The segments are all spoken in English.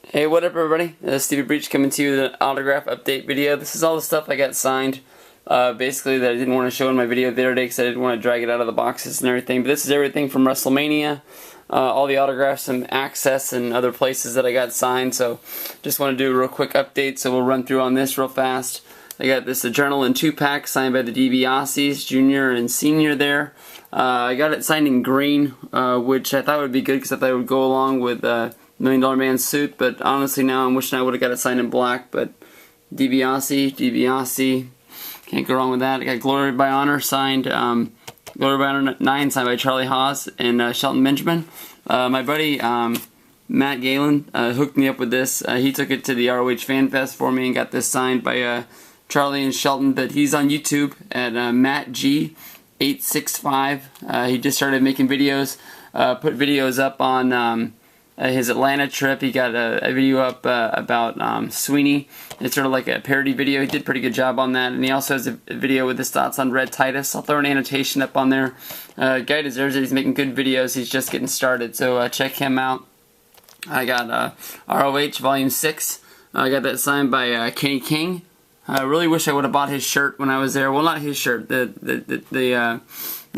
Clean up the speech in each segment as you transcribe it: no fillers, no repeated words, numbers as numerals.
Hey, what up everybody? Stevie Breach coming to you with an autograph update video. This is all the stuff I got signed, basically that I didn't want to show in my video the other day because I didn't want to drag it out of the boxes and everything. But this is everything from WrestleMania, all the autographs and Access and other places that I got signed. So just want to do a real quick update, so we'll run through on this real fast. I got this Adrenaline 2-pack signed by the DiBiase's, Junior and Senior there. I got it signed in green, which I thought would be good because I thought it would go along with $1 Million Man suit, but honestly now I'm wishing I would have got it signed in black. But DiBiase, can't go wrong with that. I got Glory by Honor signed, Glory by Honor 9 signed by Charlie Haas and Shelton Benjamin. My buddy Matt Galen hooked me up with this. He took it to the ROH Fan Fest for me and got this signed by Charlie and Shelton, but he's on YouTube at Matt G865. He just started making videos, put videos up on his Atlanta trip. He got a video up about Sweeney. It's sort of like a parody video. He did a pretty good job on that. And he also has a video with his thoughts on Red Titus. I'll throw an annotation up on there. Guy deserves it. He's making good videos. He's just getting started. So check him out. I got ROH Volume 6. I got that signed by Kenny King. I really wish I would have bought his shirt when I was there. Well, not his shirt. The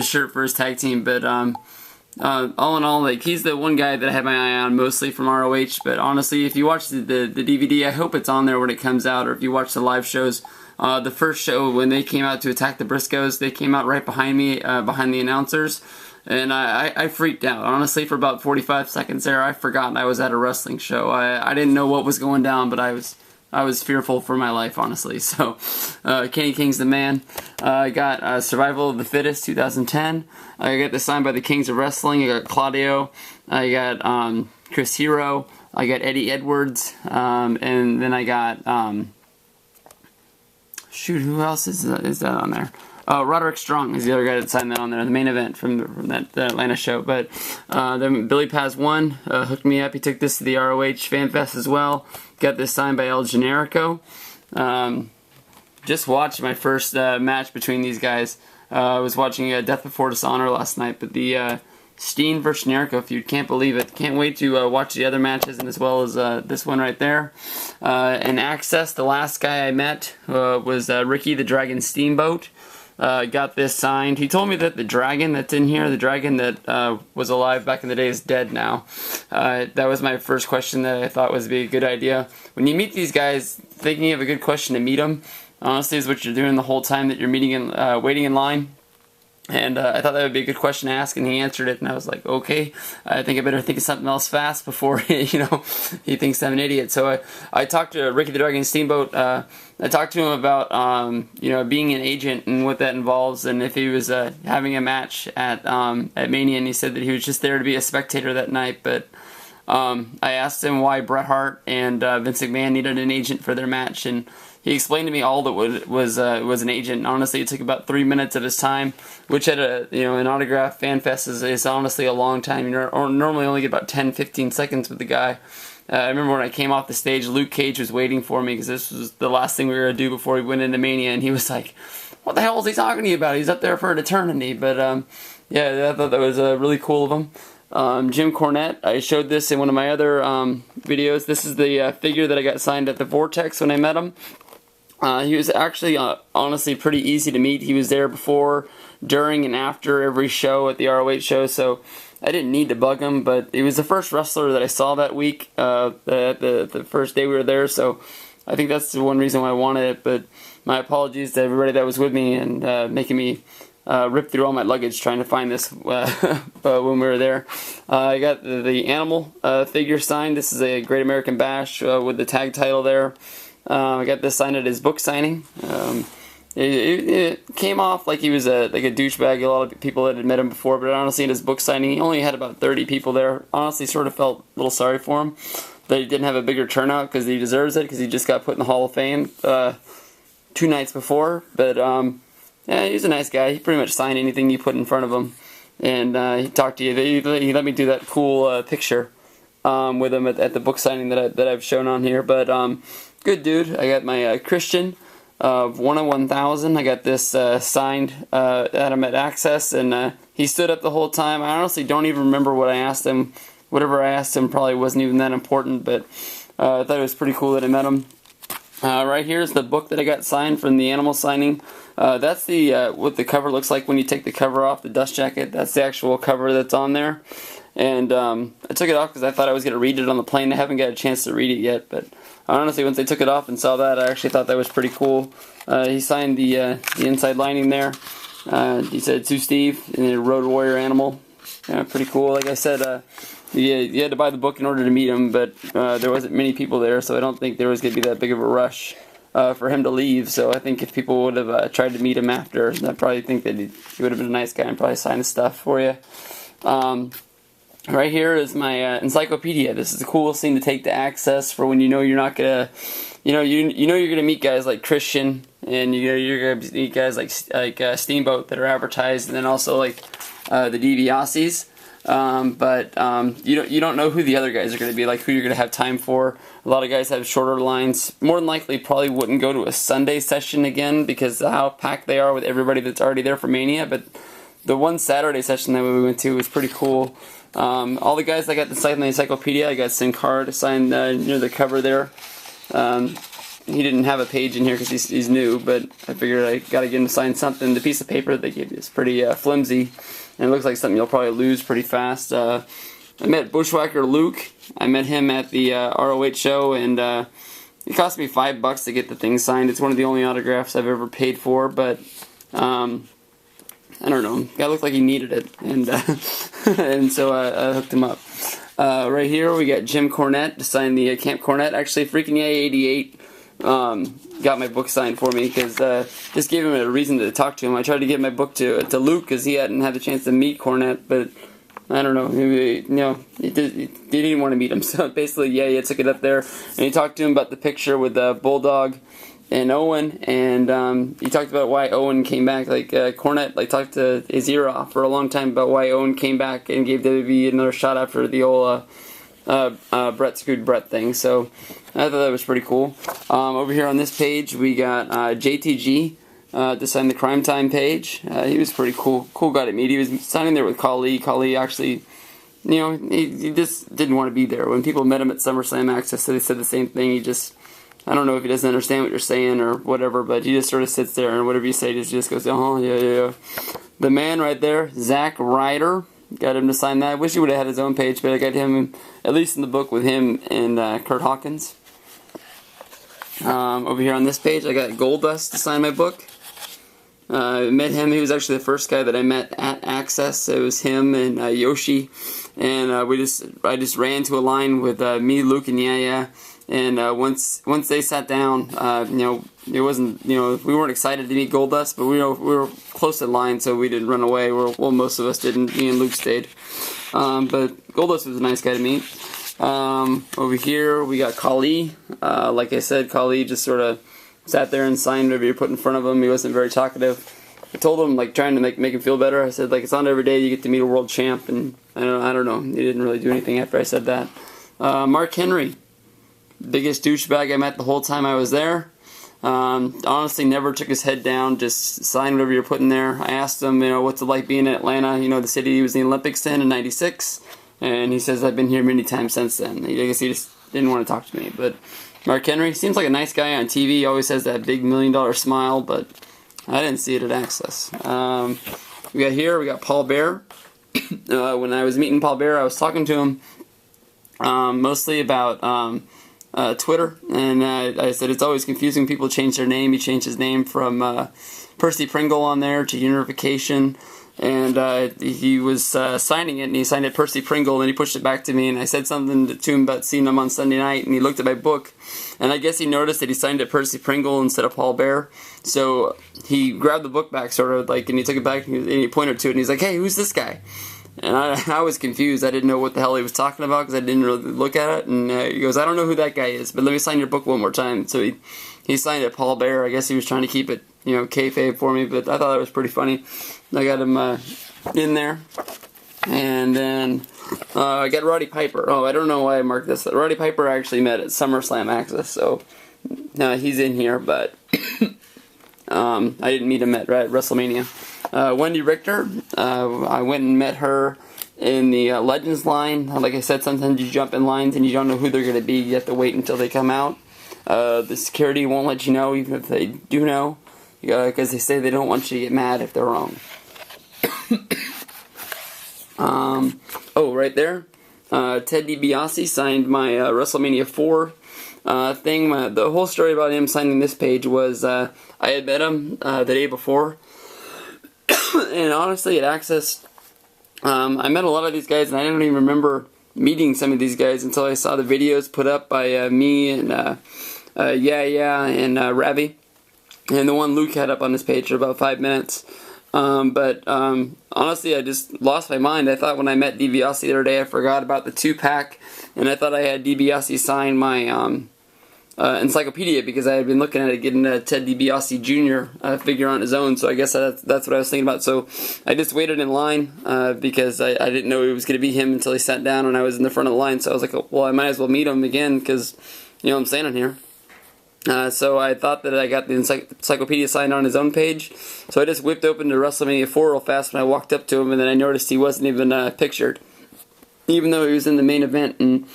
shirt for his tag team. But all in all, like, he's the one guy that I had my eye on mostly from ROH. But honestly, if you watch the DVD, I hope it's on there when it comes out. Or if you watch the live shows, the first show when they came out to attack the Briscoes, they came out right behind me, behind the announcers, and I freaked out. Honestly, for about 45 seconds there, I forgot I was at a wrestling show. I didn't know what was going down, but I was fearful for my life, honestly. So, Kenny King's the man. I got Survival of the Fittest 2010. I got this signed by the Kings of Wrestling. I got Claudio. I got Chris Hero. I got Eddie Edwards. And then I got, shoot, who else is that on there? Roderick Strong is the other guy that signed that on there, the main event from that Atlanta show. But then Billy Paz 1 hooked me up. He took this to the ROH Fan Fest as well. Got this signed by El Generico. Just watched my first match between these guys. I was watching Death Before Dishonor last night, but the Steen versus Generico feud, can't believe it. Can't wait to watch the other matches, and as well as this one right there. And Access, the last guy I met was Ricky the Dragon Steamboat. Got this signed. He told me that the dragon that's in here, the dragon that was alive back in the day, is dead now. That was my first question that I thought would be a good idea. When you meet these guys, thinking of a good question to meet them, honestly, is what you're doing the whole time that you're waiting in line. And I thought that would be a good question to ask, and he answered it, and I was like, okay, I think I better think of something else fast before, he thinks I'm an idiot. So I talked to Ricky the Dragon Steamboat. I talked to him about, being an agent and what that involves, and if he was having a match at Mania, and he said that he was just there to be a spectator that night. But I asked him why Bret Hart and Vince McMahon needed an agent for their match, and he explained to me all that was an agent. Honestly, it took about 3 minutes of his time, which at an autograph fan fest is honestly a long time. You normally only get about 10-15 seconds with the guy. I remember when I came off the stage, Luke Cage was waiting for me because this was the last thing we were going to do before we went into Mania, and he was like, what the hell is he talking to you about? He's up there for an eternity. But yeah, I thought that was really cool of him. Jim Cornette, I showed this in one of my other videos. This is the figure that I got signed at the Vortex when I met him. He was actually, honestly, pretty easy to meet. He was there before, during, and after every show at the ROH show, so I didn't need to bug him, but he was the first wrestler that I saw that week, the first day we were there, so I think that's the one reason why I wanted it. But my apologies to everybody that was with me and making me rip through all my luggage trying to find this when we were there. I got the Animal figure signed. This is a Great American Bash with the tag title there. I got this signed at his book signing. It came off like he was like a douchebag. A lot of people that had met him before, but honestly, in his book signing, he only had about 30 people there. Honestly, sort of felt a little sorry for him that he didn't have a bigger turnout, because he deserves it, because he just got put in the Hall of Fame 2 nights before. But yeah, he's a nice guy. He pretty much signed anything you put in front of him, and he talked to you. He let me do that cool picture with him at the book signing that I've shown on here. But good dude. I got my Christian of 1 of 1,000. I got this signed at him at Access, and he stood up the whole time. I honestly don't even remember what I asked him. Whatever I asked him probably wasn't even that important, but I thought it was pretty cool that I met him. Right here is the book that I got signed from the animal signing. That's the what the cover looks like when you take the cover off the dust jacket. That's the actual cover that's on there. And I took it off because I thought I was going to read it on the plane. I haven't got a chance to read it yet, but honestly, once I took it off and saw that, I actually thought that was pretty cool. He signed the inside lining there. He said, "To Steve," and a Road Warrior animal. Pretty cool. Like I said, you had to buy the book in order to meet him, but there wasn't many people there, so I don't think there was going to be that big of a rush for him to leave. So I think if people would have tried to meet him after, I probably think that he would have been a nice guy and probably signed his stuff for you. Right here is my encyclopedia. This is the coolest thing to take to Access for when you know you're not gonna, you know you're gonna meet guys like Christian, and you're gonna meet guys like Steamboat that are advertised, and then also like the DiBiase's. But you don't know who the other guys are going to be, like who you're going to have time for. A lot of guys have shorter lines. More than likely, probably wouldn't go to a Sunday session again because of how packed they are with everybody that's already there for Mania. But the one Saturday session that we went to was pretty cool. All the guys that got the sign in the encyclopedia, I got Sin Cara to sign near the cover there. He didn't have a page in here because he's new, but I figured I got to get him to sign something. The piece of paper that they gave you is pretty flimsy, and it looks like something you'll probably lose pretty fast. I met Bushwhacker Luke. I met him at the ROH show, and it cost me $5 to get the thing signed. It's one of the only autographs I've ever paid for, but I don't know. Guy looked like he needed it, and and so I hooked him up. Right here we got Jim Cornette to sign the Camp Cornette. Actually, freaking Yay 88 got my book signed for me because just gave him a reason to talk to him. I tried to get my book to Luke because he hadn't had the chance to meet Cornette, but I don't know. He didn't want to meet him. So basically, yeah, took it up there and he talked to him about the picture with Bulldog and Owen, and he talked about why Owen came back. Like Cornette, talked to Azira for a long time about why Owen came back and gave WWE another shot after the old Brett screwed Brett thing. So I thought that was pretty cool. Over here on this page, we got JTG to sign the Crime Time page. He was pretty cool guy to meet. He was signing there with Khali. Khali actually, he just didn't want to be there. When people met him at SummerSlam Access, they said the same thing. He just, I don't know if he doesn't understand what you're saying or whatever, but he just sort of sits there and whatever you say, he just goes, oh, yeah. The man right there, Zack Ryder, got him to sign that. I wish he would have had his own page, but I got him, at least in the book with him and Kurt Hawkins. Over here on this page, I got Goldust to sign my book. I met him. He was actually the first guy that I met at Access. It was him and Yoshi, and I just ran to a line with me, Luke, and Yaya. And once they sat down, it wasn't, we weren't excited to meet Goldust, but we were close in line, so we didn't run away. Well, most of us didn't. Me and Luke stayed. But Goldust was a nice guy to meet. Over here we got Khali. Like I said, Khali just sort of sat there and signed whatever you put in front of him. He wasn't very talkative. I told him, trying to make him feel better. I said, it's not every day you get to meet a world champ, and I don't know. He didn't really do anything after I said that. Mark Henry. Biggest douchebag I met the whole time I was there. Honestly, never took his head down, just signed whatever you're putting there. I asked him, what's it like being in Atlanta, the city he was in the Olympics in '96, and he says, I've been here many times since then. I guess he just didn't want to talk to me, but Mark Henry seems like a nice guy on TV. He always has that big $1 million smile, but I didn't see it at Access. We got Paul Bear. When I was meeting Paul Bear, I was talking to him mostly about Twitter, and I said it's always confusing when people change their name. He changed his name from Percy Pringle on there to Unification, and he was signing it, and he signed it Percy Pringle, and then he pushed it back to me, and I said something to him about seeing him on Sunday night, and he looked at my book, and I guess he noticed that he signed it Percy Pringle instead of Paul Bear, so he grabbed the book back, sort of, and he took it back, and he pointed to it, and he's like, hey, who's this guy? And I was confused. I didn't know what the hell he was talking about because I didn't really look at it. And he goes, I don't know who that guy is, but let me sign your book one more time. So he signed it Paul Bear. I guess he was trying to keep it, kayfabe for me, but I thought that was pretty funny. I got him in there. And then I got Roddy Piper. Oh, I don't know why I marked this. Roddy Piper I actually met at SummerSlam Access, so he's in here, but I didn't meet him at WrestleMania. Wendy Richter, I went and met her in the Legends line. Like I said, sometimes you jump in lines and you don't know who they're going to be. You have to wait until they come out. The security won't let you know, even if they do know, because they say they don't want you to get mad if they're wrong. Oh, right there. Ted DiBiase signed my WrestleMania 4 thing. The whole story about him signing this page was I had met him the day before. And honestly, at Access, I met a lot of these guys, and I didn't even remember meeting some of these guys until I saw the videos put up by me and and Ravi, and the one Luke had up on his page for about 5 minutes. But honestly, I just lost my mind. I thought when I met DiBiase the other day, I forgot about the 2-pack, and I thought I had DiBiase sign my encyclopedia, because I had been looking at it, getting a Ted DiBiase Jr. Figure on his own. So I guess that's what I was thinking about. So I just waited in line because I didn't know it was going to be him until he sat down and I was in the front of the line. So I was like, well, I might as well meet him again, because I'm standing here. So I thought that I got the encyclopedia signed on his own page. So I just whipped open to WrestleMania 4 real fast when I walked up to him, and then I noticed he wasn't even pictured, even though he was in the main event. And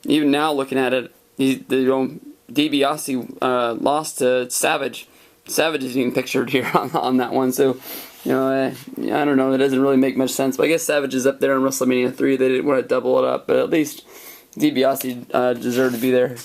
even now, looking at it, DiBiase lost to Savage. Savage isn't even pictured here on that one. So, I don't know. It doesn't really make much sense. But I guess Savage is up there in WrestleMania 3. They didn't want to double it up, but at least DiBiase deserved to be there.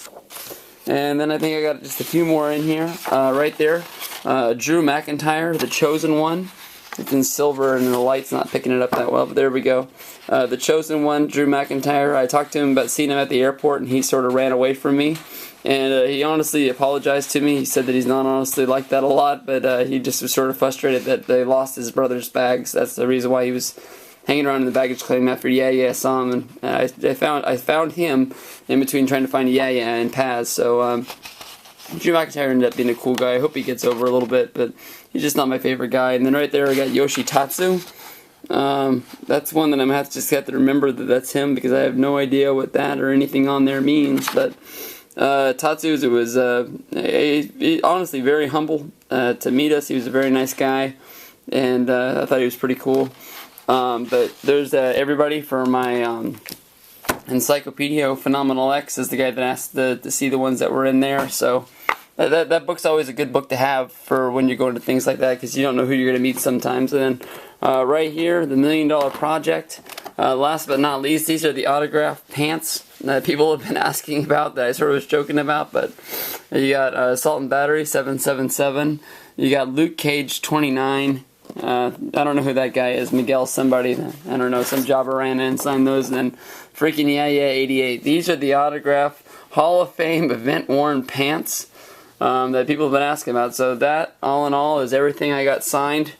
And then I think I got just a few more in here. Right there, Drew McIntyre, the Chosen One. It's in silver and the light's not picking it up that well, but there we go. The Chosen One, Drew McIntyre. I talked to him about seeing him at the airport, and he sort of ran away from me. And he honestly apologized to me. He said that he's not honestly like that a lot, but he just was sort of frustrated that they lost his brother's bags. That's the reason why he was hanging around in the baggage claim after I saw him, and I found him in between trying to find and Paz. So Drew McIntyre ended up being a cool guy. I hope he gets over a little bit, but he's just not my favorite guy. And then right there I got Yoshitatsu. That's one that I'm have to remember that that's him, because I have no idea what that or anything on there means. But Tatsu was honestly very humble to meet us. He was a very nice guy, and I thought he was pretty cool. But there's everybody for my Encyclopedia Phenomenal X is the guy that asked to see the ones that were in there. So that book's always a good book to have for when you're going to things like that, because you don't know who you're going to meet sometimes. And then right here, the $1 Million Project. Last but not least, these are the autographed pants that people have been asking about, that I sort of was joking about. But you got Assault and Battery 777. You got Luke Cage 29. I don't know who that guy is. Miguel somebody. I don't know. Some jobber ran in and signed those. And then freaking 88. These are the autograph Hall of Fame event worn pants that people have been asking about. So that, all in all, is everything I got signed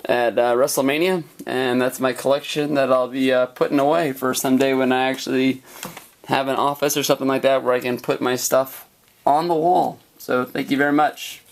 at WrestleMania. And that's my collection that I'll be putting away for someday when I actually have an office or something like that where I can put my stuff on the wall. So thank you very much.